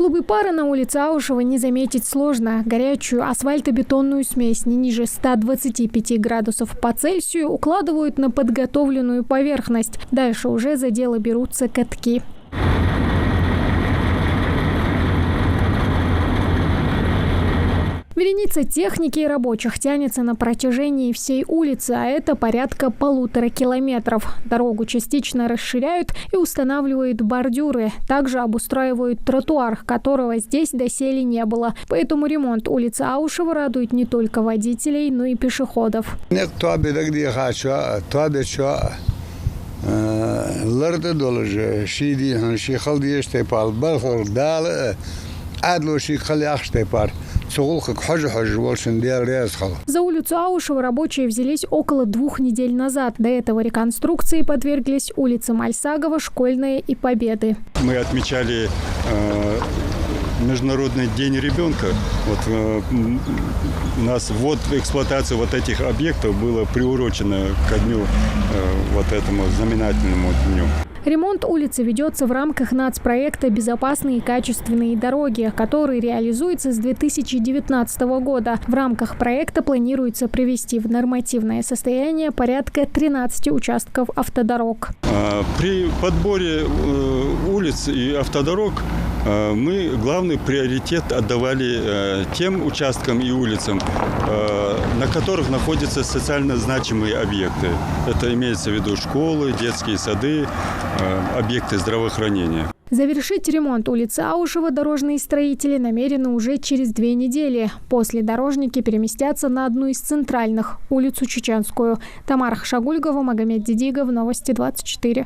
Клубы пара на улице Аушева не заметить сложно. Горячую асфальтобетонную смесь не ниже 125 градусов по Цельсию укладывают на подготовленную поверхность. Дальше уже за дело берутся катки. Вереница техники и рабочих тянется на протяжении всей улицы, а это порядка 1,5 километров. Дорогу частично расширяют и устанавливают бордюры. Также обустраивают тротуар, которого здесь доселе не было. Поэтому ремонт улицы Аушева радует не только водителей, но и пешеходов. За улицу Аушева рабочие взялись около 2 недель назад. До этого реконструкции подверглись улицы Мальсагова, Школьная и Победы. Мы отмечали Международный день ребенка. У нас ввод в эксплуатацию этих объектов было приурочено ко дню, этому знаменательному дню. Ремонт улицы ведется в рамках нацпроекта «Безопасные и качественные дороги», который реализуется с 2019 года. В рамках проекта планируется привести в нормативное состояние порядка 13 участков автодорог. При подборе улиц и автодорог мы главный приоритет отдавали тем участкам и улицам, на которых находятся социально значимые объекты. Это имеется в виду школы, детские сады, объекты здравоохранения. Завершить ремонт улицы Аушева дорожные строители намерены уже через 2 недели. После дорожники переместятся на одну из центральных – улицу Чеченскую. Тамара Хашагульгова, Магомед Дидигов, Новости 24.